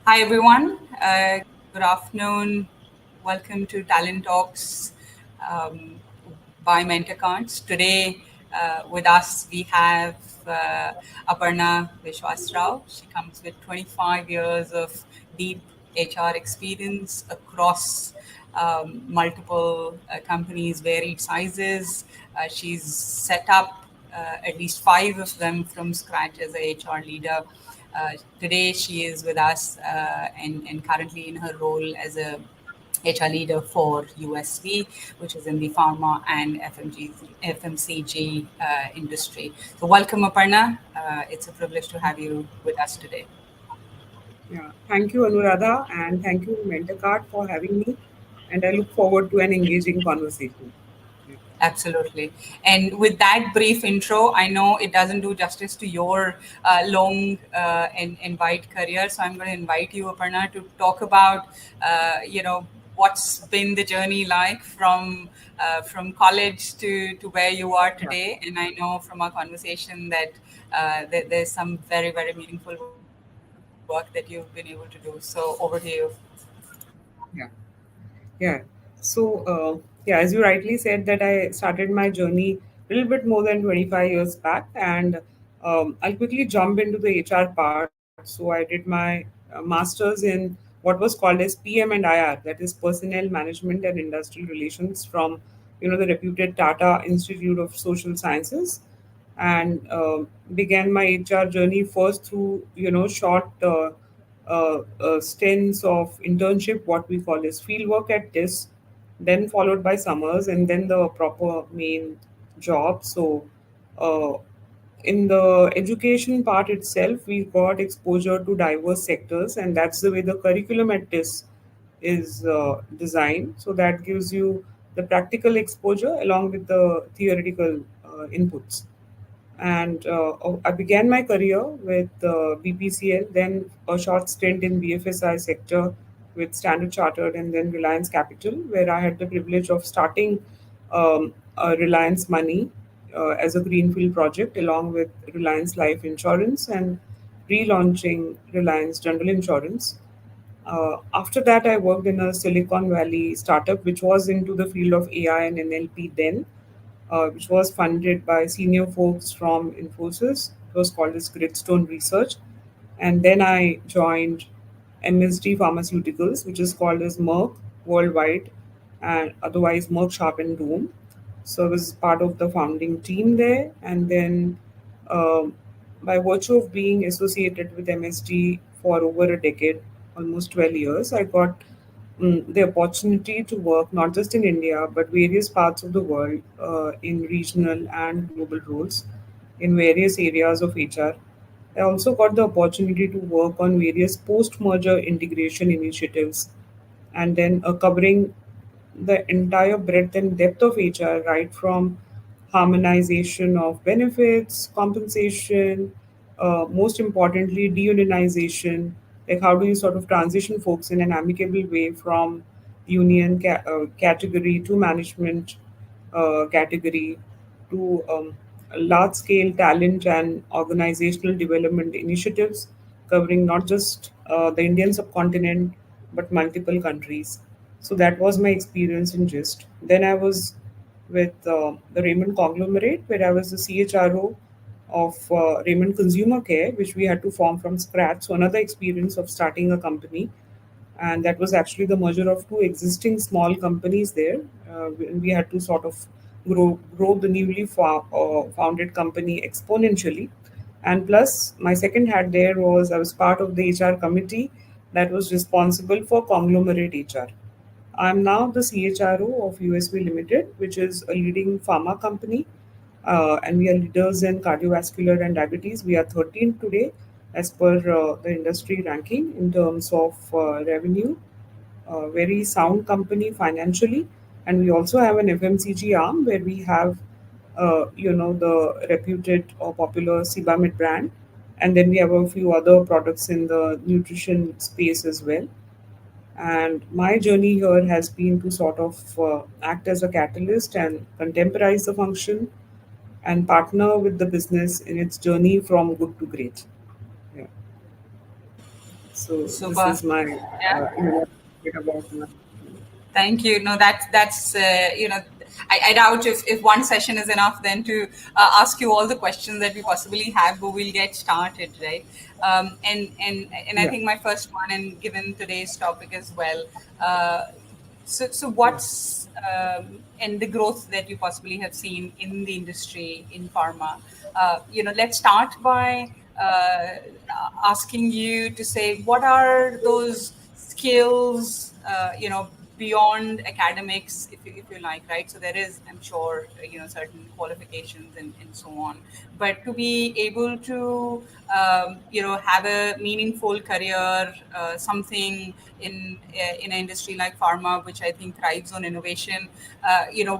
Hi, everyone. Good afternoon. Welcome to Talent Talks um, by MentorKart. Today, with us, we have Aparna Vishwasrao. She comes with 25 years of deep HR experience across multiple companies, varied sizes. She's set up at least five of them from scratch as a HR leader. Today, she is with us and currently in her role as a HR leader for USV, which is in the pharma and FMCG industry. So, welcome, Aparna. It's a privilege to have you with us today. Yeah, thank you, Anuradha, and thank you, MentorKart, for having me. And I look forward to an engaging conversation. Yeah. Absolutely. And with that brief intro, I know it doesn't do justice to your long and wide career. So I'm going to invite you, Aparna, to talk about, what's been the journey like from college to where you are Yeah. today. And I know from our conversation that there's some very, very meaningful work that you've been able to do. So over to you. Yeah. Yeah. So, as you rightly said, that I started my journey a little bit more than 25 years back, and I'll quickly jump into the HR part. So, I did my master's in what was called as PM and IR, that is Personnel Management and Industrial Relations from, the reputed Tata Institute of Social Sciences, and began my HR journey first through, short. Stints of internship, what we call as field work at this, then followed by summers, and then the proper main job. So, uh, in the education part itself, we got exposure to diverse sectors, and that's the way the curriculum at this is designed. So, that gives you the practical exposure along with the theoretical inputs. And I began my career with BPCL, then a short stint in BFSI sector with Standard Chartered, and then Reliance Capital, where I had the privilege of starting Reliance Money as a greenfield project along with Reliance Life Insurance and relaunching Reliance General Insurance. After that, I worked in a Silicon Valley startup which was into the field of AI and NLP then, which was funded by senior folks from Infosys. It was called as Gridstone Research. And then I joined MSD Pharmaceuticals, which is called as Merck worldwide, and otherwise Merck Sharp and Doom. So I was part of the founding team there. And then, um, by virtue of being associated with MSD for over a decade, almost 12 years, I got the opportunity to work not just in India but various parts of the world in regional and global roles in various areas of HR. I also got the opportunity to work on various post merger integration initiatives and then covering the entire breadth and depth of HR, right from harmonization of benefits, compensation, most importantly, deunionization. Like, how do you sort of transition folks in an amicable way from union category to management category to large scale talent and organizational development initiatives covering not just the Indian subcontinent but multiple countries. So that was my experience in GIST. Then I was with the Raymond conglomerate, where I was the CHRO of Raymond Consumer Care, which we had to form from scratch. So another experience of starting a company, and that was actually the merger of two existing small companies there. We had to sort of grow the newly founded company exponentially. And plus, my second hat there was I was part of the HR committee that was responsible for conglomerate HR. I'm now the CHRO of USV Limited, which is a leading pharma company, and we are leaders in cardiovascular and diabetes. We are 13th today as per the industry ranking in terms of revenue. Very sound company financially, and we also have an FMCG arm where we have, the reputed or popular Sebamed brand, and then we have a few other products in the nutrition space as well. And my journey here has been to sort of act as a catalyst and contemporize the function and partner with the business in its journey from good to great. Yeah. So this Super. is my Yeah. bit about my. Thank you. No, that's I doubt if one session is enough then to ask you all the questions that we possibly have, but we'll get started, right? And I Yeah, think my first one, and given today's topic as well, so yeah. what's and the growth that you possibly have seen in the industry in pharma. Let's start by asking you to say what are those skills, beyond academics, if you like, right? So there is, I'm sure, certain qualifications and so on. But to be able to, have a meaningful career, something in an industry like pharma, which I think thrives on innovation,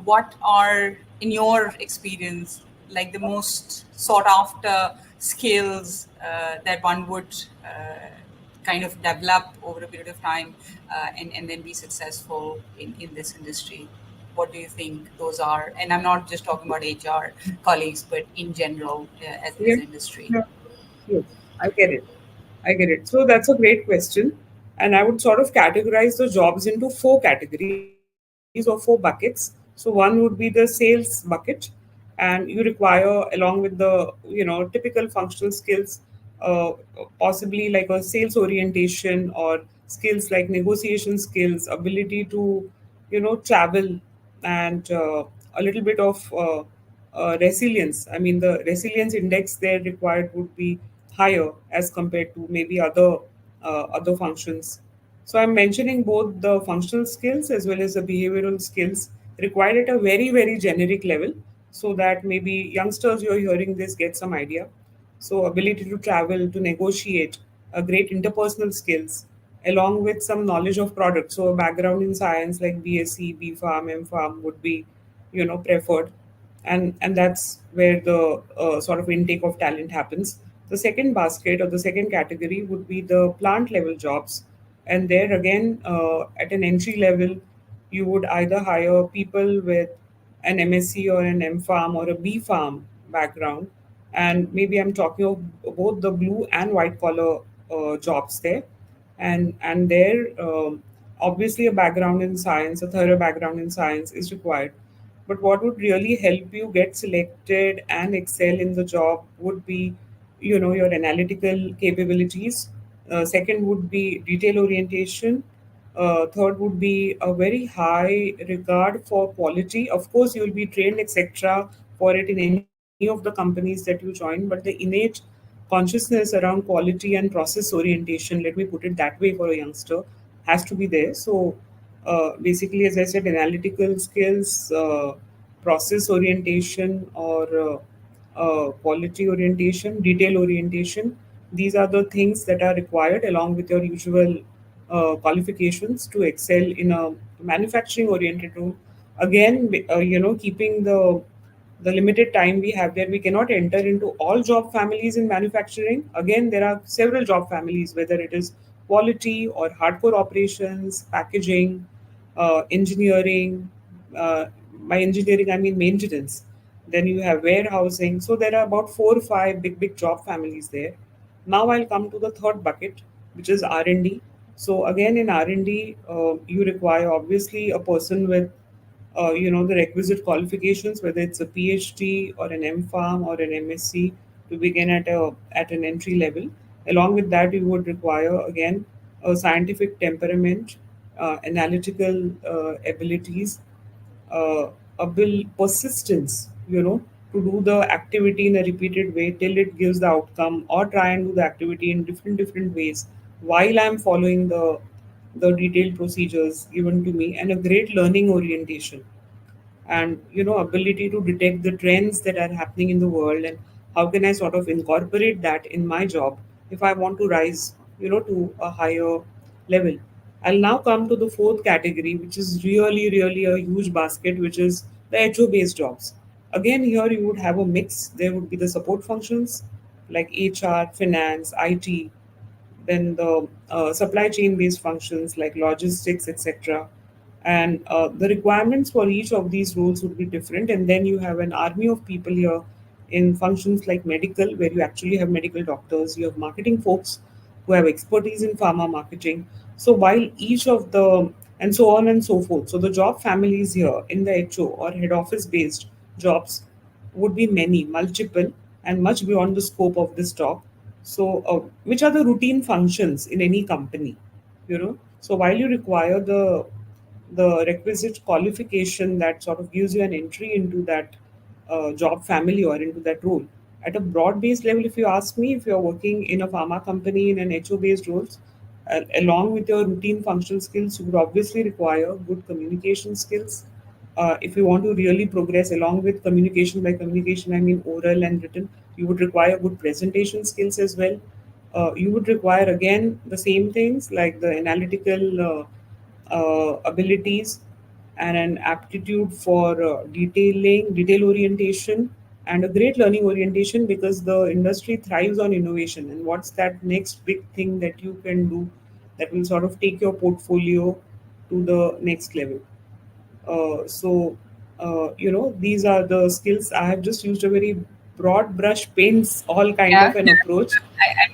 what are, in your experience, like the most sought after skills that one would kind of develop over a period of time, and then be successful in this industry? What do you think those are? And I'm not just talking about HR colleagues, but in general, as Yeah, an industry. yeah, yes, I get it. I get it. So that's a great question. And I would sort of categorize the jobs into four categories or four buckets. So one would be the sales bucket, and you require, along with the typical functional skills, uh, possibly like a sales orientation or skills like negotiation skills, ability to travel, and a little bit of resilience. I mean, the resilience index there required would be higher as compared to maybe other functions. So I'm mentioning both the functional skills as well as the behavioral skills required at a very, very generic level, so that maybe youngsters who are hearing this get some idea. So ability to travel, to negotiate, a great interpersonal skills, along with some knowledge of product. So a background in science like BSc, B Farm, M Farm would be, preferred, and that's where the sort of intake of talent happens. The second basket or the second category would be the plant level jobs, and there again, at an entry level, you would either hire people with an MSc or an M Farm or a B Farm background, and maybe I'm talking of both the blue and white collar jobs there, and there, obviously a background in science, a thorough background in science is required. But what would really help you get selected and excel in the job would be, your analytical capabilities. Second would be detail orientation. Third would be a very high regard for quality. Of course, you will be trained, etc., for it in any of the companies that you join, but the innate consciousness around quality and process orientation, let me put it that way, for a youngster, has to be there. So basically, as I said, analytical skills, process orientation, or quality orientation, detail orientation. These are the things that are required along with your usual qualifications to excel in a manufacturing oriented role. Again, keeping the limited time we have there, we cannot enter into all job families in manufacturing. Again, there are several job families, whether it is quality or hardcore operations, packaging, engineering. By engineering, I mean maintenance. Then you have warehousing. So there are about four or five big job families there. Now I'll come to the third bucket, which is R&D. So again, in R&D, you require obviously a person with the requisite qualifications, whether it's a PhD or an M Pharm or an MSc, to begin at an entry level. Along with that, you would require again a scientific temperament, analytical abilities, persistence, to do the activity in a repeated way till it gives the outcome, or try and do the activity in different ways while I'm following the detailed procedures given to me, and a great learning orientation, and ability to detect the trends that are happening in the world, and how can I sort of incorporate that in my job if I want to rise to a higher level. I'll now come to the fourth category, which is really a huge basket, which is the HO based jobs. Again, here you would have a mix. There would be the support functions like HR, finance, IT, then the supply chain based functions like logistics, etc. And the requirements for each of these roles would be different. And then you have an army of people here in functions like medical, where you actually have medical doctors, you have marketing folks who have expertise in pharma marketing. So while each of the and so on and so forth. So the job families here in the HO or head office based jobs would be many, multiple, and much beyond the scope of this talk. So, which are the routine functions in any company? So while you require the requisite qualification that sort of gives you an entry into that job family or into that role. At a broad based level, if you ask me, if you're working in a pharma company in an HO based roles, along with your routine functional skills, you would obviously require good communication skills. If you want to really progress along with communication, by communication I mean oral and written, you would require good presentation skills as well. You would require again the same things like the analytical abilities and an aptitude for detail orientation, and a great learning orientation because the industry thrives on innovation. And what's that next big thing that you can do that will sort of take your portfolio to the next level? These are the skills. I have just used a very broad brush, paints all kind Yeah, of an approach,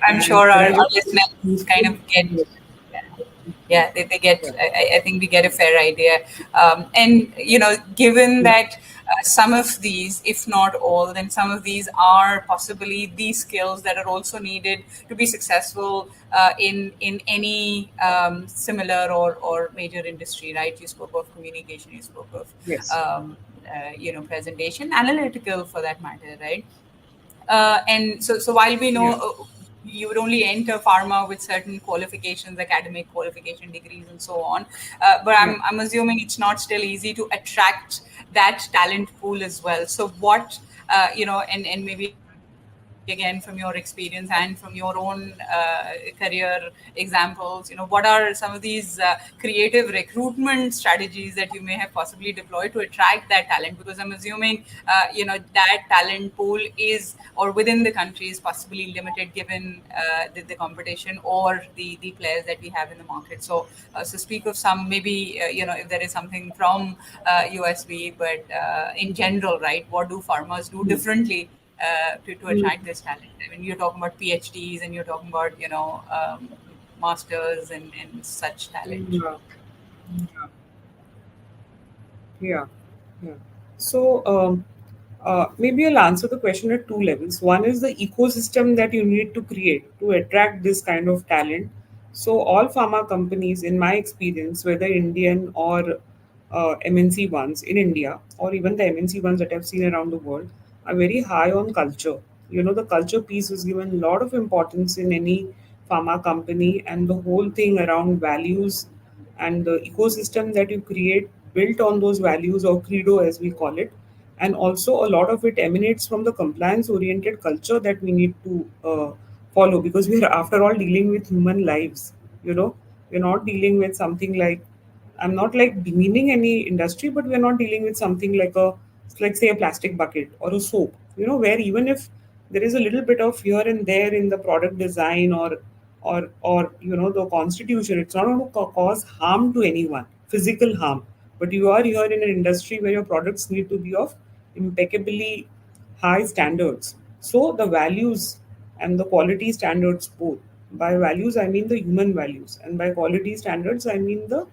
I'm and sure but I our hope it's listeners kind useful. of get, yeah, they get, Yeah. I think we get a fair idea. And given Yeah. that some of these, if not all, then some of these are possibly these skills that are also needed to be successful in any similar or major industry, right? You spoke of communication, you spoke of Yes. presentation, analytical for that matter, right? And so while we know Yeah. you would only enter pharma with certain qualifications, academic qualification degrees, and so on, but Yeah. I'm assuming it's not still easy to attract that talent pool as well. So what and maybe again from your experience and from your own career examples, what are some of these creative recruitment strategies that you may have possibly deployed to attract that talent? Because I'm assuming that talent pool is, or within the country, is possibly limited given the competition or the players that we have in the market. So speak of some, maybe if there is something from USB, but in general, right, what do farmers do Mm. differently to Mm. attract this talent? I mean, you're talking about PhDs and you're talking about masters and such talent. Yeah. Yeah, yeah. So maybe I'll answer the question at two levels. One is the ecosystem that you need to create to attract this kind of talent. So all pharma companies, in my experience, whether Indian or MNC ones in India, or even the MNC ones that I've seen around the world, are very high on culture. The culture piece is given a lot of importance in any pharma company, and the whole thing around values and the ecosystem that you create built on those values, or credo as we call it. And also a lot of it emanates from the compliance oriented culture that we need to follow, because we are after all dealing with human lives. We're not dealing with something like, I'm not like demeaning any industry, but we're not dealing with something like say a plastic bucket or a soap, where even if there is a little bit of here and there in the product design, or the constitution, it's not going to cause harm to anyone, physical harm. But you are here in an industry where your products need to be of impeccably high standards. So the values and the quality standards both. By values I mean the human values, and by quality standards I mean the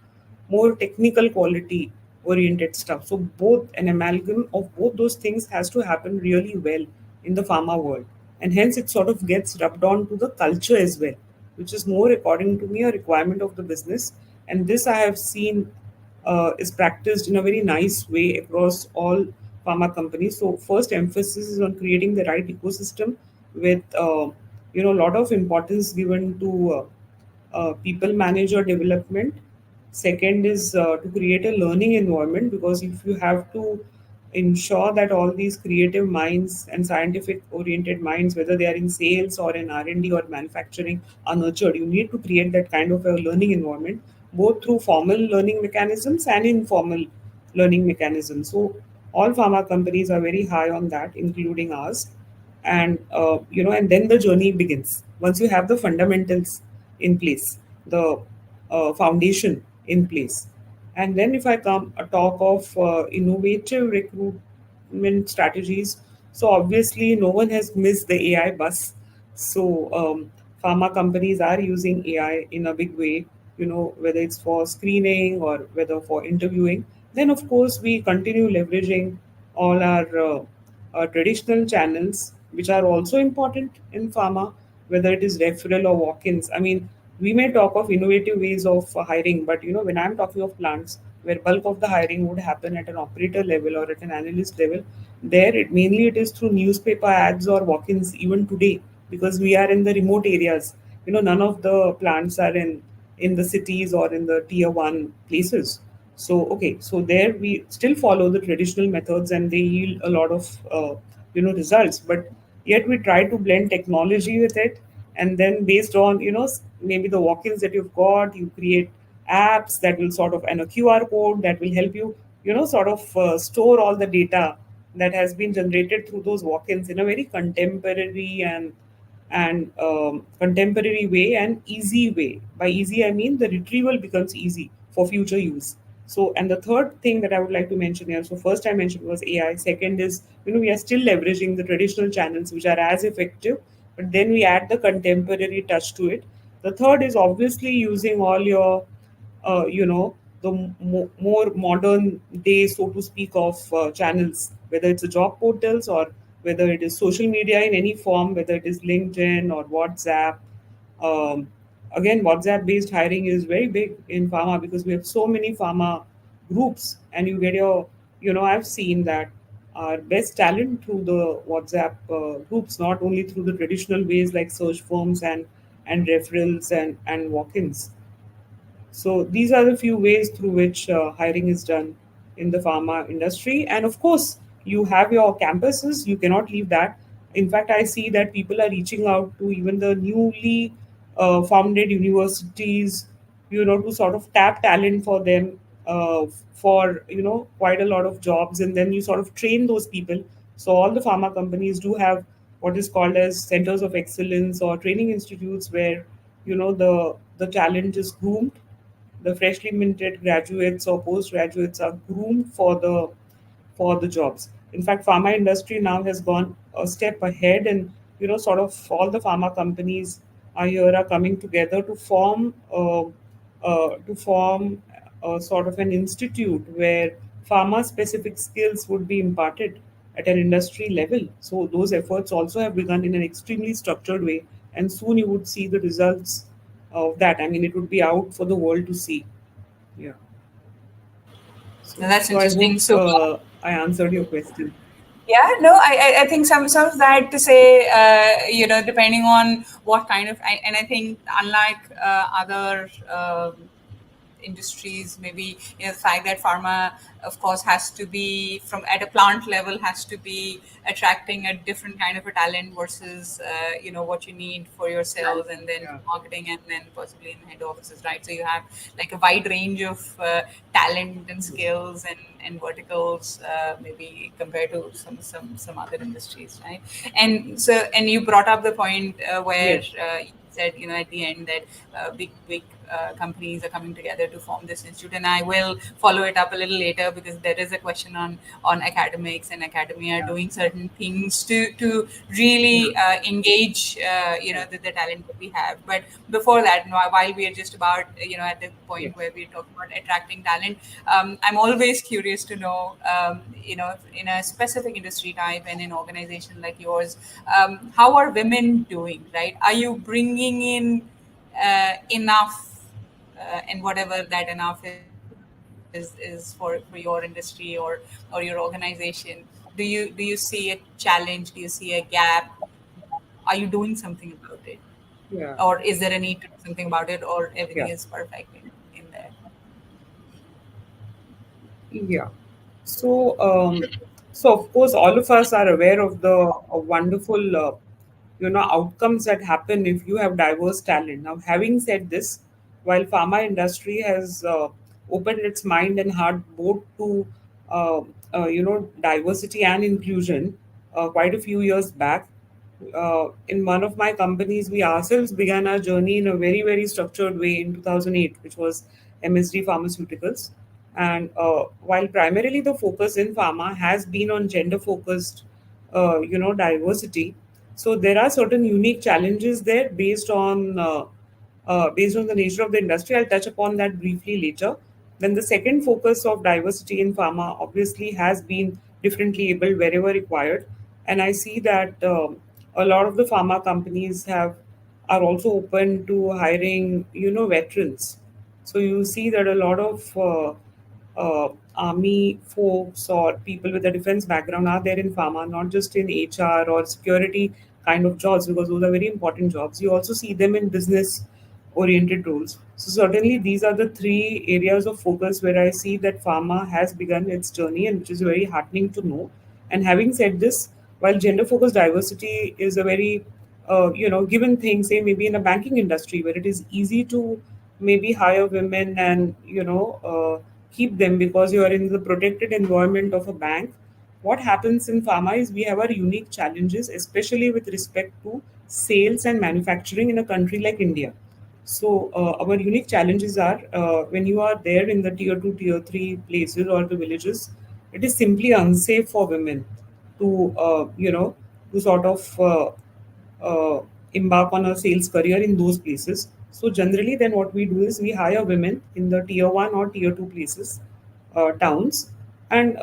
more technical quality oriented stuff. So both, an amalgam of both those things has to happen really well in the pharma world. And hence it sort of gets rubbed on to the culture as well, which is more, according to me, a requirement of the business. And this I have seen is practiced in a very nice way across all pharma companies. So first emphasis is on creating the right ecosystem with a lot of importance given to people manager development. Second is to create a learning environment, because if you have to ensure that all these creative minds and scientific oriented minds, whether they are in sales or in R&D or manufacturing, are nurtured, you need to create that kind of a learning environment, both through formal learning mechanisms and informal learning mechanisms. So all pharma companies are very high on that, including ours. And then the journey begins once you have the fundamentals in place, the foundation in place. And then if I come a talk of innovative recruitment strategies, so obviously no one has missed the AI bus. So pharma companies are using AI in a big way, whether it's for screening or whether for interviewing, then of course we continue leveraging all our traditional channels, which are also important in pharma, whether it is referral or walk-ins. I mean, we may talk of innovative ways of hiring, but when I'm talking of plants where bulk of the hiring would happen at an operator level or at an analyst level, there it is through newspaper ads or walk-ins even today, because we are in the remote areas. None of the plants are in the cities or in the tier one places. So okay, so there we still follow the traditional methods and they yield a lot of results, but yet we try to blend technology with it, and then based on maybe the walk-ins that you've got, you create apps that will sort of, and a QR code that will help you sort of store all the data that has been generated through those walk-ins in a very contemporary and contemporary way and easy way. By easy, I mean the retrieval becomes easy for future use. So, and the third thing that I would like to mention here, so first I mentioned was AI. Second is, we are still leveraging the traditional channels which are as effective, but then we add the contemporary touch to it. The third is obviously using all your the more modern day, so to speak, of channels, whether it's a job portals or whether it is social media in any form, whether it is LinkedIn or WhatsApp. um, Again, WhatsApp based hiring is very big in pharma because we have so many pharma groups, and you get your, I've seen that our best talent through the WhatsApp groups, not only through the traditional ways like search firms and referrals and walk-ins. So these are the few ways through which hiring is done in the pharma industry. And of course, you have your campuses. You cannot leave that. In fact, I see that people are reaching out to even the newly founded universities, to sort of tap talent for them, for quite a lot of jobs, and then you sort of train those people. So all the pharma companies do have what is called as centers of excellence or training institutes where the talent is groomed. The freshly minted graduates or postgraduates are groomed for the jobs. In fact, pharma industry now has gone a step ahead, and sort of all the pharma companies are coming together to form sort of an institute where pharma specific skills would be imparted at an industry level. So those efforts also have begun in an extremely structured way, and soon you would see the results of that. I mean, it would be out for the world to see. Yeah. Now So, that's I interesting. hope So I answered your question. yeah, no, I think some of that to say, depending on what kind of, and I think unlike other industries, maybe the fact that pharma, of course, has to be from at a plant level, has to be attracting a different kind of a talent versus what you need for your sales and then Yeah. marketing and then possibly in head offices, right? So you have like a wide range of talent and skills and verticals, maybe compared to some other industries, right? And so, and you brought up the point where Yes. you said, at the end that big companies are coming together to form this institute, and I will follow it up a little later because there is a question on academics and academia Yeah. doing certain things to really engage Yeah. the talent that we have. But before that, while we are just about at the point Yes. where we're talking about attracting talent, I'm always curious to know, in a specific industry type and an organization like yours, how are women doing, right? Are you bringing in enough, and whatever that enough is for your industry or your organization? Do you see a challenge? Do you see a gap? Are you doing something about it, Yeah. or is there a need to do something about it, or everything Yeah. is perfect in there? Yeah. So, so of course, all of us are aware of the wonderful, outcomes that happen if you have diverse talent. Now, having said this, while pharma industry has opened its mind and heart both to, diversity and inclusion, quite a few years back, in one of my companies, we ourselves began our journey in a very, very structured way in 2008, which was MSD Pharmaceuticals. And while primarily the focus in pharma has been on gender focused, diversity, So there are certain unique challenges there based on the nature of the industry. I'll touch upon that briefly later. Then the second focus of diversity in pharma obviously has been differently able wherever required, and I see that a lot of the pharma companies have are also open to hiring veterans. So you see that a lot of army folks or people with a defense background are there in pharma, not just in HR or security kind of jobs, because those are very important jobs. You also see them in business oriented roles. So, certainly, these are the three areas of focus where I see that pharma has begun its journey, and which is very heartening to know. And having said this, while gender focused diversity is a very given thing, say maybe in a banking industry where it is easy to maybe hire women and keep them because you are in the protected environment of a bank. What happens in pharma is we have our unique challenges, especially with respect to sales and manufacturing in a country like India. So our unique challenges are when you are there in the tier 2, tier 3 places or the villages, it is simply unsafe for women to to sort of uh, embark on a sales career in those places. So generally, then what we do is we hire women in the tier 1 or tier 2 places, towns, and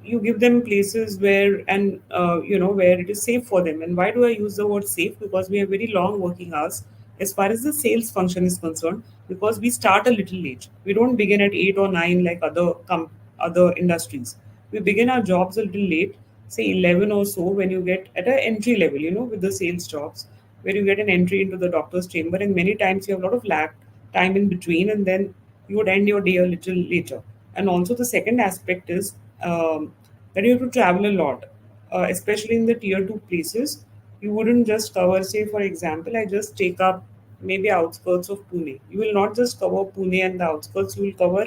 you give them places where and where it is safe for them. And why do I use the word safe? Because we have very long working hours as far as the sales function is concerned, because we start a little late. We don't begin at 8 or 9 like other industries. We begin our jobs a little late, say 11 or so, when you get at an entry level, with the sales jobs, where you get an entry into the doctor's chamber, and many times you have a lot of lag time in between, and then you would end your day a little later. And also, the second aspect is that you have to travel a lot, especially in the tier 2 places. You wouldn't just cover, say, for example, I just take up maybe outskirts of Pune. You will not just cover Pune and the outskirts, you will cover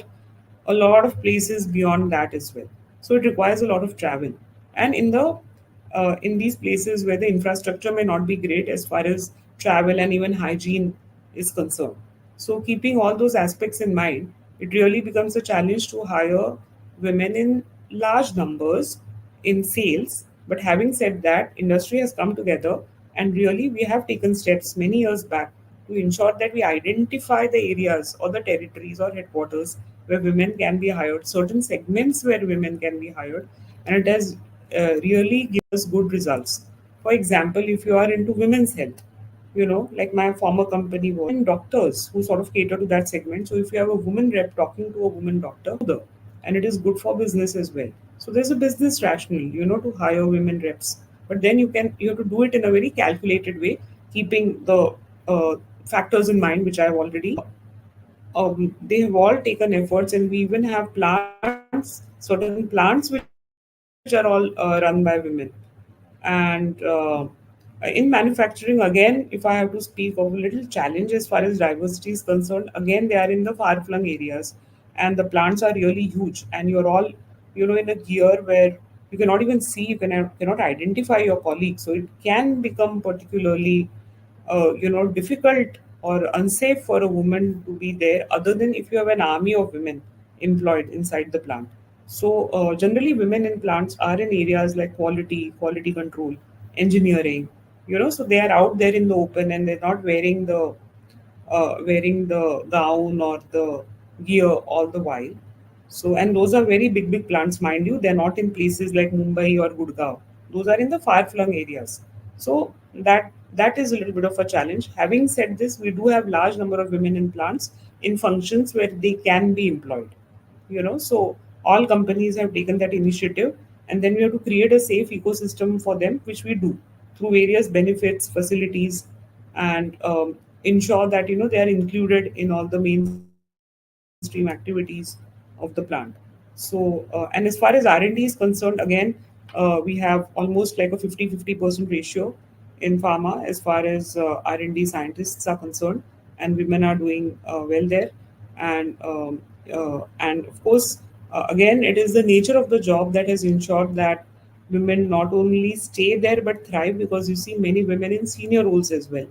a lot of places beyond that as well. So it requires a lot of travel. And in these places where the infrastructure may not be great as far as travel and even hygiene is concerned. So keeping all those aspects in mind, it really becomes a challenge to hire women in large numbers in sales. But having said that, industry has come together, and really we have taken steps many years back to ensure that we identify the areas or the territories or headquarters where women can be hired, certain segments where women can be hired, and it has really given us good results. For example, if you are into women's health, like my former company was, and doctors who sort of cater to that segment. So if you have a woman rep talking to a woman doctor, and it is good for business as well. So there's a business rationale, to hire women reps. But then you have to do it in a very calculated way, keeping the factors in mind, which I have already. They have all taken efforts, and we even have plants, certain plants which are all run by women. And in manufacturing, again, if I have to speak of a little challenge as far as diversity is concerned, again, they are in the far flung areas, and the plants are really huge, and you're all, in a gear where you cannot even see, cannot identify your colleagues. So it can become particularly difficult or unsafe for a woman to be there, other than if you have an army of women employed inside the plant. So generally women in plants are in areas like quality control, engineering, so they are out there in the open, and they're not wearing the gown or the gear all the while. So, and those are very big plants, mind you. They're not in places like Mumbai or Gurgaon. Those are in the far-flung areas. So that is a little bit of a challenge. Having said this, we do have large number of women in plants in functions where they can be employed. So all companies have taken that initiative, and then we have to create a safe ecosystem for them, which we do through various benefits, facilities, and ensure that they are included in all the mainstream activities of the plant. So and as far as R&D is concerned, again, we have almost like a 50-50% ratio in pharma as far as R&D scientists are concerned, and women are doing well there. And of course, again, it is the nature of the job that has ensured that women not only stay there but thrive, because you see many women in senior roles as well.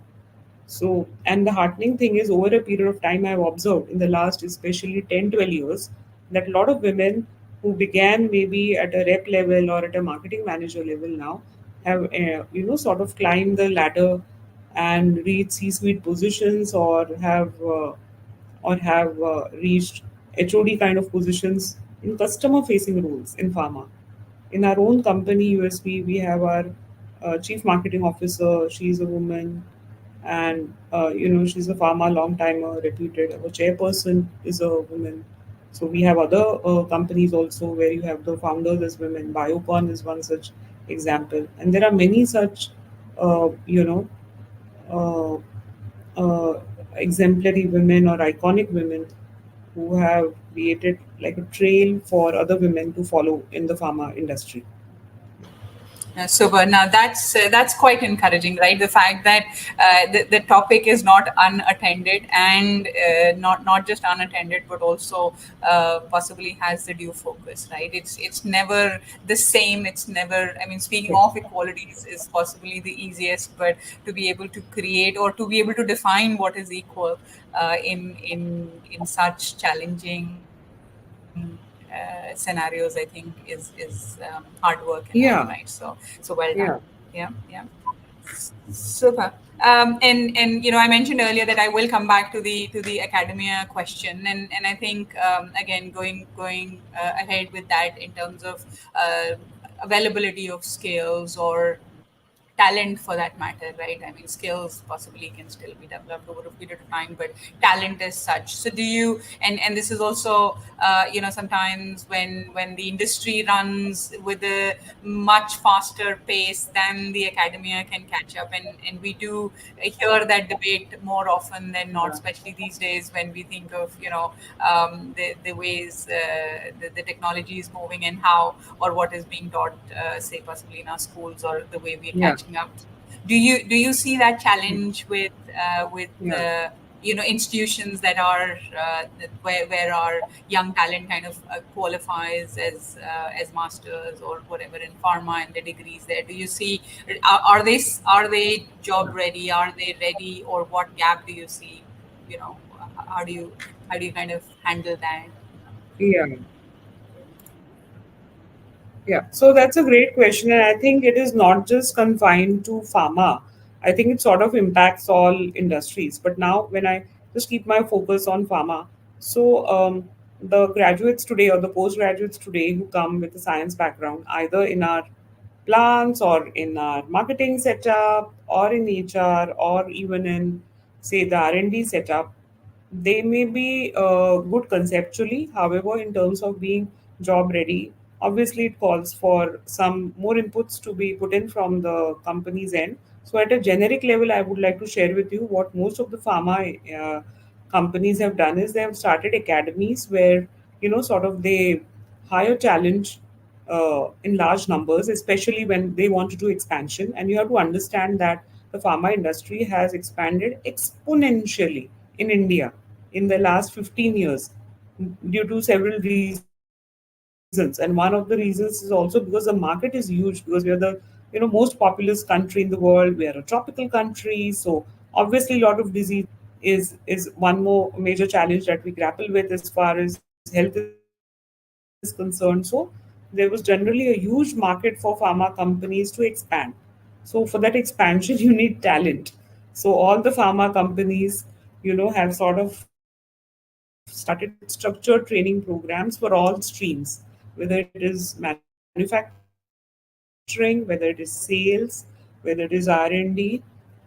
So, and the heartening thing is, over a period of time, I've observed in the last, especially 10, 12 years, that a lot of women who began maybe at a rep level or at a marketing manager level now have sort of climbed the ladder and reached C-suite positions, or have reached HOD kind of positions in customer facing roles in pharma. In our own company, USP, we have our chief marketing officer. She's a woman, and she's a pharma long timer, reputed. Our chairperson is a woman. So we have other companies also where you have the founders as women. Biocon is one such example, and there are many such, uh, you know, uh, exemplary women or iconic women who have created like a trail for other women to follow in the pharma industry. Super. Now that's quite encouraging, right? The fact that the topic is not unattended, and not just unattended, but also possibly has the due focus, right? It's never the same. It's never. I mean, speaking of equality is possibly the easiest, but to be able to create or to be able to define what is equal in such challenging scenarios, I think is hard work and all, right? Yeah, So well done. yeah, Yeah, yeah. Super. And I mentioned earlier that I will come back to the academia question, and I think again going ahead with that in terms of availability of skills or talent for that matter, right? I mean, skills possibly can still be developed over a period of time, but talent as such. So do you, and this is also, sometimes when the industry runs with a much faster pace than the academia can catch up, and we do hear that debate more often than not, yeah, especially these days when we think of, the ways the technology is moving and how or what is being taught, say possibly in our schools or the way we're yeah, catching up. Do you see that challenge with yeah. institutions that are where our young talent kind of qualifies as masters or whatever in pharma and the degrees there? Do you see, are they job ready? Are they ready, or what gap do you see? You know, how do you kind of handle that? Yeah. Yeah, so that's a great question, and I think it is not just confined to pharma. I think it sort of impacts all industries. But now, when I just keep my focus on pharma, so the graduates today or the postgraduates today who come with a science background, either in our plants or in our marketing setup or in HR or even in, say, the R&D setup, they may be good conceptually. However, in terms of being job ready, obviously it calls for some more inputs to be put in from the company's end. So, at a generic level, I would like to share with you what most of the pharma companies have done is they have started academies where sort of they hire talent in large numbers, especially when they want to do expansion. And you have to understand that the pharma industry has expanded exponentially in India in the last 15 years due to several reasons. And one of the reasons is also because the market is huge, because we are the most populous country in the world. We are a tropical country, so obviously a lot of disease is one more major challenge that we grapple with as far as health is concerned. So there was generally a huge market for pharma companies to expand. So for that expansion, you need talent. So all the pharma companies, have sort of started structured training programs for all streams, whether it is manufacturing, whether it is sales, whether it is R&D,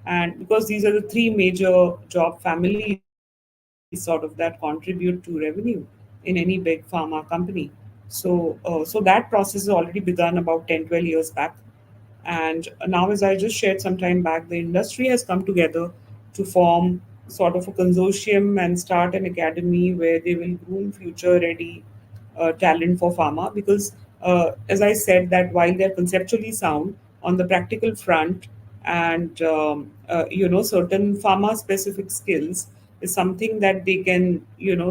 and because these are the three major job families sort of that contribute to revenue in any big pharma company. So that process has already begun about 10-12 years back. And now, as I just shared some time back, the industry has come together to form sort of a consortium and start an academy where they will groom future ready talent for pharma. Because as I said, that while they're conceptually sound on the practical front, and certain pharma specific skills is something that they can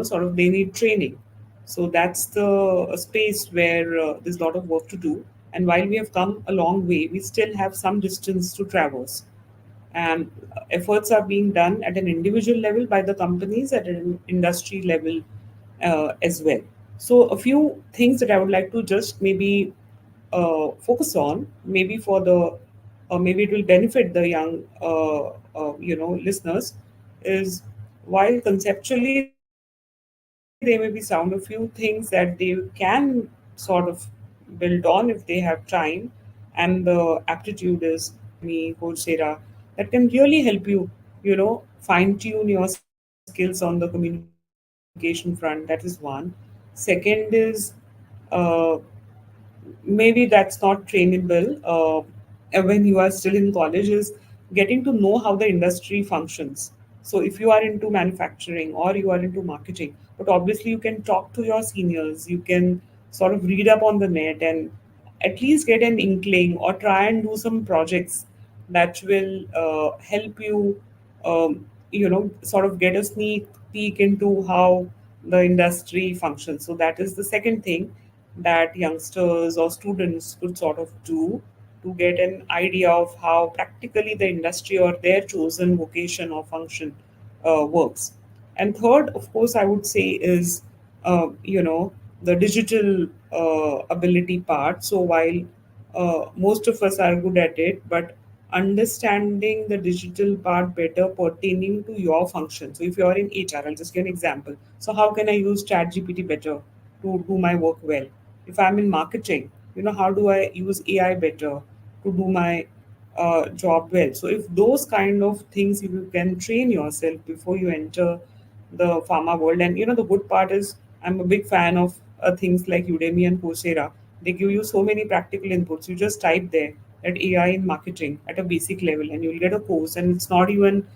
sort of they need training. So that's the space where there's a lot of work to do. And while we have come a long way, we still have some distance to traverse. And efforts are being done at an individual level by the companies, at an industry level as well. So, a few things that I would like to just maybe focus on, maybe for the or maybe it will benefit the young, listeners, is while conceptually there may be sound a few things that they can sort of build on if they have time, and the aptitude is Udemy, Coursera, that can really help you, fine tune your skills on the communication front. That is one. Second is, uh, maybe that's not trainable when you are still in college, is getting to know how the industry functions. So if you are into manufacturing or you are into marketing, but obviously you can talk to your seniors, you can sort of read up on the net and at least get an inkling or try and do some projects that will help you, sort of get a sneak peek into how the industry functions. So that is the second thing that youngsters or students could sort of do to get an idea of how practically the industry or their chosen vocation or function works. And third, of course, I would say is, the digital ability part. So while most of us are good at it, but understanding the digital part better pertaining to your function. So if you're in HR, I'll just give an example. So how can I use ChatGPT better to do my work well? If I'm in marketing, how do I use AI better to do my job well? So if those kind of things you can train yourself before you enter the pharma world. And the good part is I'm a big fan of things like Udemy and Coursera. They give you so many practical inputs. You just type there that AI in marketing at a basic level, and you'll get a course, and it's not even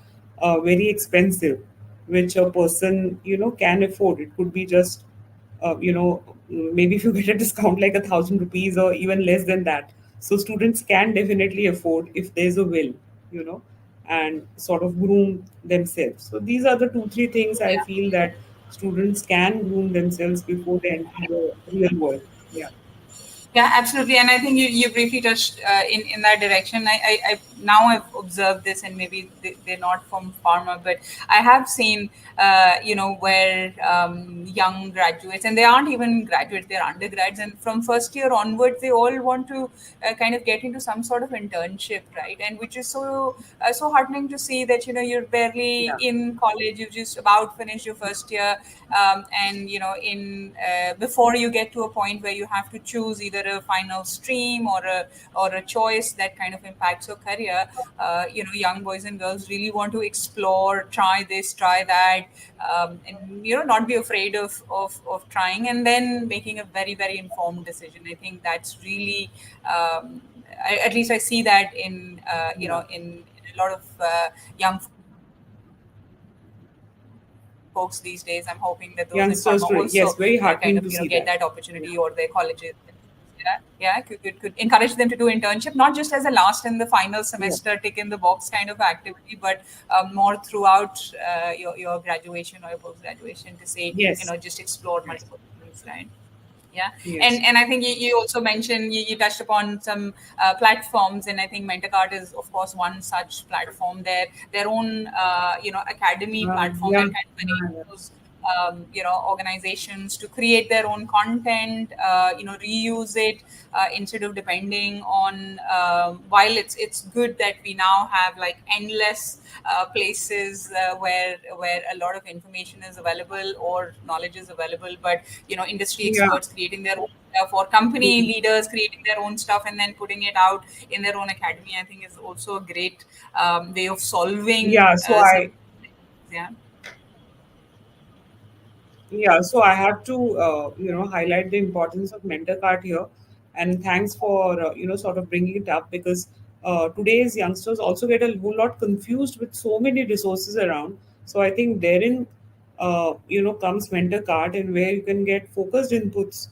very expensive, which a person can afford. It could be just maybe if you get a discount like 1,000 rupees or even less than that. So students can definitely afford if there's a will, you know, and sort of groom themselves. So these are the two, three things I Yeah. feel that students can groom themselves before they enter the real world. Yeah. Yeah, absolutely. And I think you briefly touched in that direction. I now I've observed this, and maybe they're not from pharma, but I have seen, where young graduates, and they aren't even graduates, they're undergrads, and from first year onwards, they all want to kind of get into some sort of internship, right? And which is so heartening to see that you're barely Yeah. in college, you've just about finished your first year, and in before you get to a point where you have to choose either a final stream or a choice that kind of impacts your career. Young boys and girls really want to explore, try this, try that, and not be afraid of trying and then making a very, very informed decision. I think that's really, at least I see that in Yeah. in a lot of young folks these days. I'm hoping that those in pharma also Youngsters kind today, of yes, very get that heartening to see opportunity, that. or their Yeah. colleges could encourage them to do internship, not just as a last and the final Yeah. semester tick in the box kind of activity, but more throughout your graduation or your post graduation, to say Yes. just explore Yes. multiple things, right? Yeah. Yes. And I think you also mentioned, you touched upon some platforms, and I think MentorKart is of course one such platform. Their own academy platform Yeah. that kind of enables organizations to create their own content, reuse it, instead of depending on, while it's good that we now have like endless places where a lot of information is available or knowledge is available, but industry Yeah. experts creating their own stuff, or company leaders creating their own stuff and then putting it out in their own academy, I think is also a great way of solving Yeah. So some I things. Yeah. Yeah, so I have to, highlight the importance of MentorKart here, and thanks for, sort of bringing it up because today's youngsters also get a whole lot confused with so many resources around. So I think therein, comes MentorKart, and where you can get focused inputs,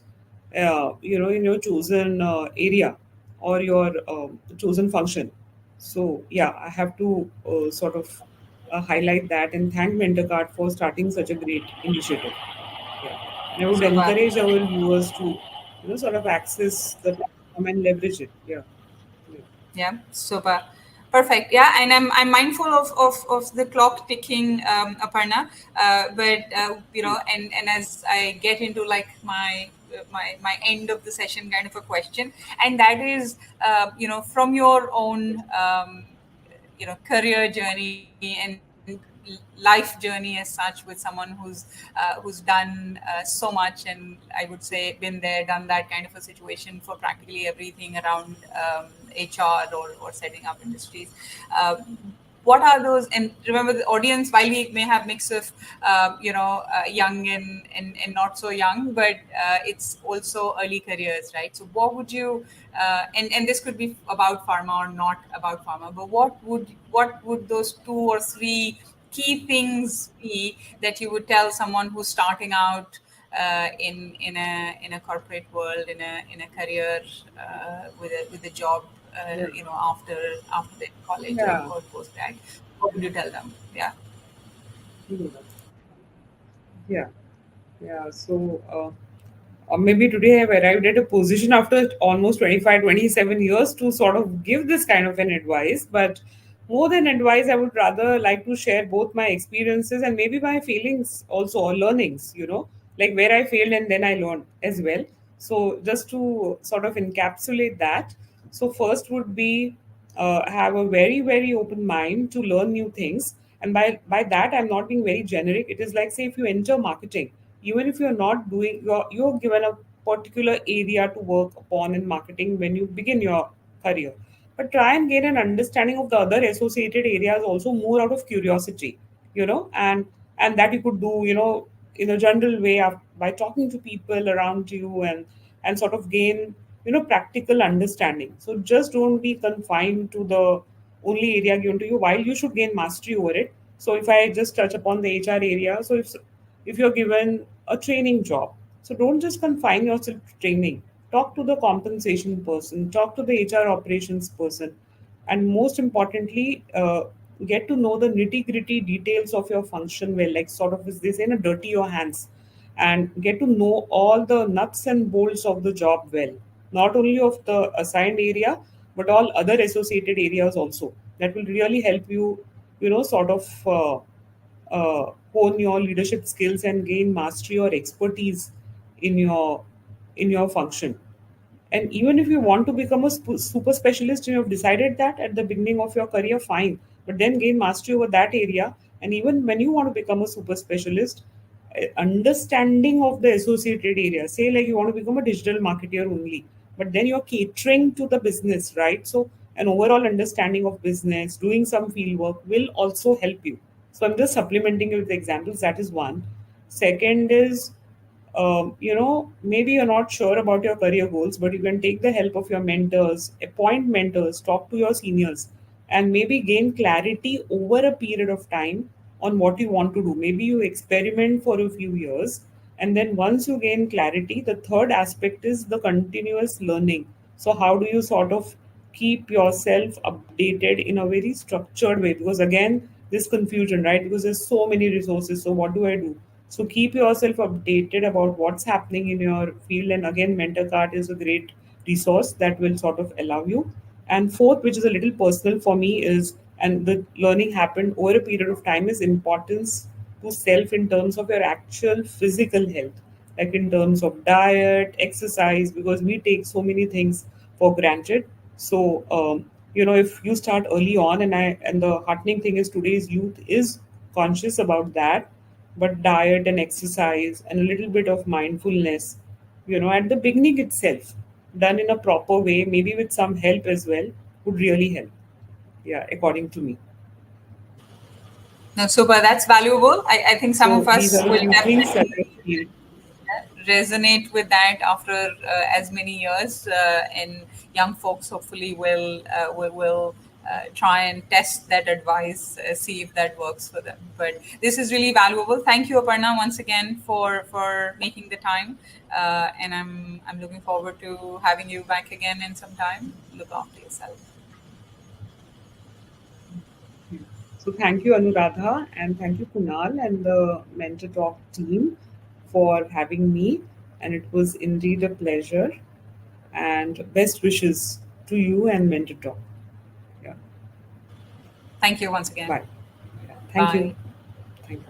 in your chosen area or your chosen function. So yeah, I have to sort of highlight that and thank MentorKart for starting such a great initiative. Yeah. And I would Super. encourage our viewers to, sort of access the platform and leverage it. Yeah. Yeah. Yeah, super. Perfect. Yeah, and I'm mindful of the clock ticking, Aparna. But and as I get into like my end of the session kind of a question, and that is, from your own career journey and life journey as such, with someone who's done so much, and I would say been there, done that kind of a situation for practically everything around HR or setting up industries. Uh, what are those? And remember, the audience, while we may have mix of young and not so young, but it's also early careers, right? So what would you and this could be about pharma or not about pharma, but what would those two or three key things be that you would tell someone who's starting out in a corporate world, in a career, with a job, Yeah. after the college Yeah. or post grad? What would you tell them? Yeah. Yeah. Yeah. Yeah. So, or maybe today I've arrived at a position after almost 25, 27 years to sort of give this kind of an advice. But more than advice, I would rather like to share both my experiences and maybe my feelings also, or learnings, like where I failed and then I learned as well. So just to sort of encapsulate that, so first would be have a very, very open mind to learn new things. And by that, I'm not being very generic. It is like, say, if you enter marketing, even if you're not doing, you're given a particular area to work upon in marketing when you begin your career. But try and gain an understanding of the other associated areas also, more out of curiosity, and that you could do, in a general way, by talking to people around you, and sort of gain, practical understanding. So just don't be confined to the only area given to you, while you should gain mastery over it. So if I just touch upon the HR area, so if you're given a training job, so don't just confine yourself to training. Talk to the compensation person, talk to the HR operations person, and most importantly, get to know the nitty gritty details of your function well, like sort of, as they say, in a dirty your hands, and get to know all the nuts and bolts of the job well, not only of the assigned area, but all other associated areas also. That will really help you, sort of hone your leadership skills and gain mastery or expertise in your function. And even if you want to become a super specialist, you have decided that at the beginning of your career, fine. But then gain mastery over that area. And even when you want to become a super specialist, understanding of the associated area. Say, like, you want to become a digital marketer only, but then you're catering to the business, right? So, an overall understanding of business, doing some field work will also help you. So, I'm just supplementing you with examples. That is one. Second is, maybe you're not sure about your career goals, but you can take the help of your mentors, appoint mentors, talk to your seniors, and maybe gain clarity over a period of time on what you want to do. Maybe you experiment for a few years, and then once you gain clarity, the third aspect is the continuous learning. So, how do you sort of keep yourself updated in a very structured way? Because again, this confusion, right? Because there's so many resources. So, what do I do? So keep yourself updated about what's happening in your field. And again, MentorKart is a great resource that will sort of allow you. And fourth, which is a little personal for me, is, and the learning happened over a period of time, is importance to self in terms of your actual physical health, like in terms of diet, exercise, because we take so many things for granted. So, if you start early on, and the heartening thing is today's youth is conscious about that, but diet and exercise and a little bit of mindfulness, at the beginning itself, done in a proper way, maybe with some help as well, would really help. Yeah, according to me. No, super. That's valuable. I think some So of these are us the will few things that I definitely feel. resonate with that after as many years, and young folks hopefully will try and test that advice, see if that works for them. But this is really valuable. Thank you, Aparna, once again for making the time, and I'm looking forward to having you back again in some time. Look after yourself. So thank you, Anuradha, and thank you, Kunal, and the Mentor Talk team for having me. And it was indeed a pleasure. And best wishes to you and Mentor Talk. Yeah. Thank you once again. Bye. Yeah, thank you. Bye. Thank you.